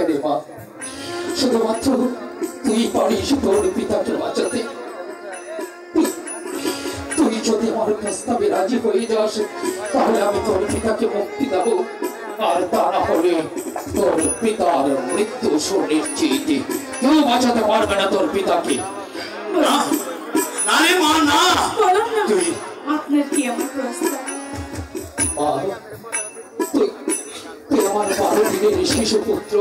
রে মা, শুধুমাত্র তুই পারিস তোর পিতাকে বাঁচাতে। তুই যদি আমার প্রস্তাবে রাজি হয়ে যাস তাহলে আমি তোর পিতাকে মুক্তি দেব, আর তা না হলে তোর পিতার মৃত্যু সুনিশ্চিত। কেউ বাঁচাতে পারবে না তোর পিতাকে। না না রে মা, না। তুই আপনার কি আমার প্রস্তাব? মা, তুই আমার 12 দিনের শিশু পুত্র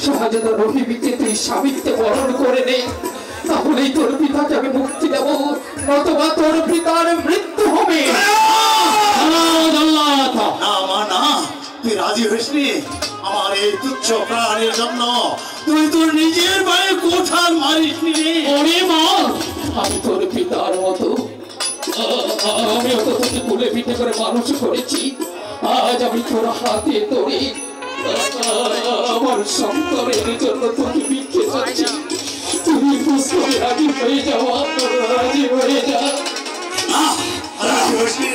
শাহজাদা রহিমকে তুই স্বামীত্বে বরণ করে নে, তাহলেই তোর পিতাকে আমি মুক্তি দেব, নতুবা তোর পিতার মৃত্যু হবে। না মা, না, তুই রাজি হইসনি আমার এই তুচ্ছ প্রাণের জন্য? তুই তোর নিজের ভাইয়ের কোঠাল মারিসনি রে। ওরে মা, আমি তোর পিতার মতো, আমি তো তোকে কোলে পিঠে করে মানুষ করেছি। আজ আমি তোর হাতে ধরে আমার সন্তানের জন্য তোকে ভিক্ষে চাচ্ছি। তুমি প্রস্তাবে রাজি হয়ে যাওয়া, রাজি হয়ে যা। রাজি হইসনি,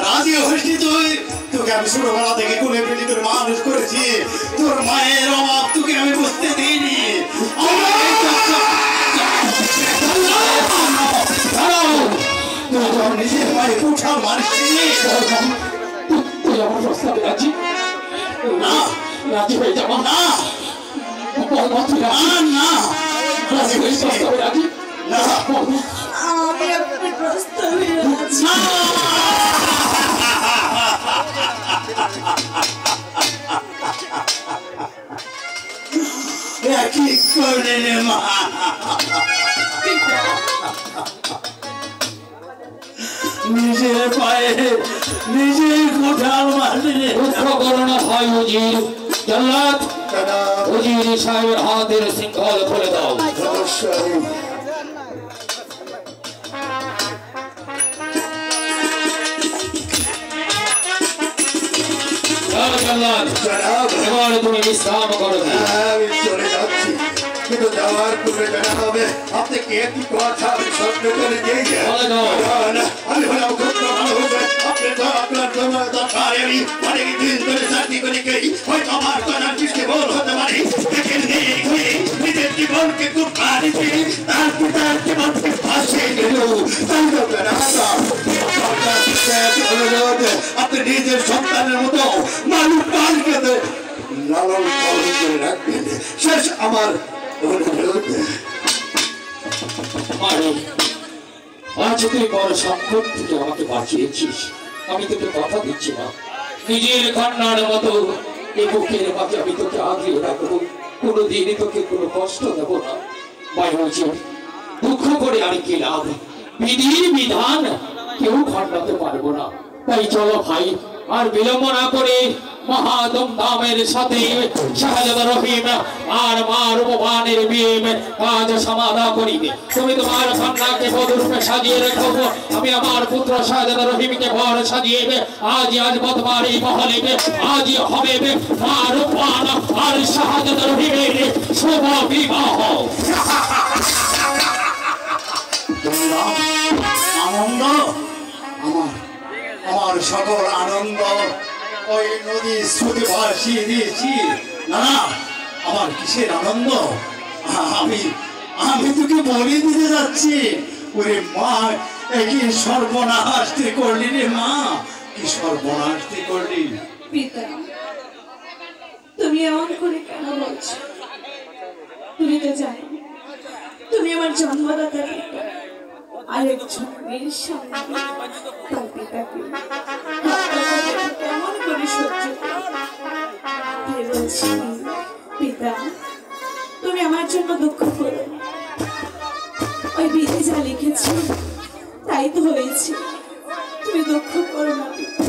রাজি হইসনি তুই? তোকে আমি ছোটবেলা থেকে কোলে পিঠে করে মানুষ করেছি, তোর মায়ের অভাব তোকে আমি বুঝতে দিইনি। নিজের ভাই কোঠাল মারিসনি। তুই আমার প্রস্তাবে রাজি? না, রাজি হয়ে যাওয়া। না না, রাজি হয়ে প্রস্তাবে রাজি? আমি আপনার প্রস্তাবে রাজি। কি করলে রে মা? নিজের পায়ে নিজেই কোঠাল মারলে। দুঃখ করোনা হয় উজির। জল্লাদ, উজির সাহেবের হাতের শৃঙ্খল খুলে দাও। এবার তুমি বিশ্রাম করো। আমি চলে যাচ্ছি, কিন্তু যাওয়ার পূর্বে জানা হবে আপনি কে কি কথা স্বপ্ন করে দিয়ে আমি হলাম ক্ষুদ্র মানুষ। আপনি তো আপনার দরকারে আমি অনেক দিন ধরে চাকরি করে গেই, হয়তো আমার করার দৃষ্টি ভুল হতে পারে। নিজের জীবনকে কুরবানি দিয়ে তার পিতার জীবনকে ফাঁসিয়ে গেল। তাই তো অনুরোধ, আপনি নিজের সন্তানের মতো মানুষ পালকে লালন পালন করে রাখবেন। শেষ আমার অনুরোধ। আজ তুই বড় সংকট থেকে আমাকে বাঁচিয়েছিস, আমি তোকে কথা দিচ্ছি না। নিজের কন্যার মতো এই বুকের মাঝে আমি তোকে আগিয়ে রাখবো, কোনোদিনই তোকে কোনো কষ্ট দেব না। ভাই বলছি, দুঃখ করে আর কি লাভ? বিধির বিধান কেউ খণ্ডাতে পারবো না। তাই চলো ভাই, আর বিলম্ব না করে মহাদমদামের সাথে শাহজাদা রহিম আর মা রূপবানের বিয়ে কাজ সমাধা করিবে। তুমি তোমার কন্যাকে বধূরূপে সাজিয়ে রেখো, আমি আমার পুত্র শাহজাদা রহিমকে বর সাজিয়ে আজ বদমার এই মহলে আজই হবে মা রূপবান আর শাহজাদা রহিমের শুভ বিবাহ। আনন্দ, আমার সকল আনন্দ ওই নদী স্রোতে ভাসিয়ে দিয়েছি। না, আমার কিসের আনন্দ? আমি তোকে বলে দিতে যাচ্ছি। ওরে মা, কি সর্বনাশ তুই করলি রে মা, কি সর্বনাশ তুই করলি। পিতা, তুমি এমন করে কেন বলছো? তুমি তো জানো তুমি আমার জন্মদাতা পিতা, আর একজন মেয়ের সামনে তার পিতাকে কেমন করে সহ্য বলছি। পিতা, তুমি আমার জন্য দুঃখ করো। ওই বিধি যা লিখেছে তাই তো হয়েছে, তুমি দুঃখ করো না পিতা।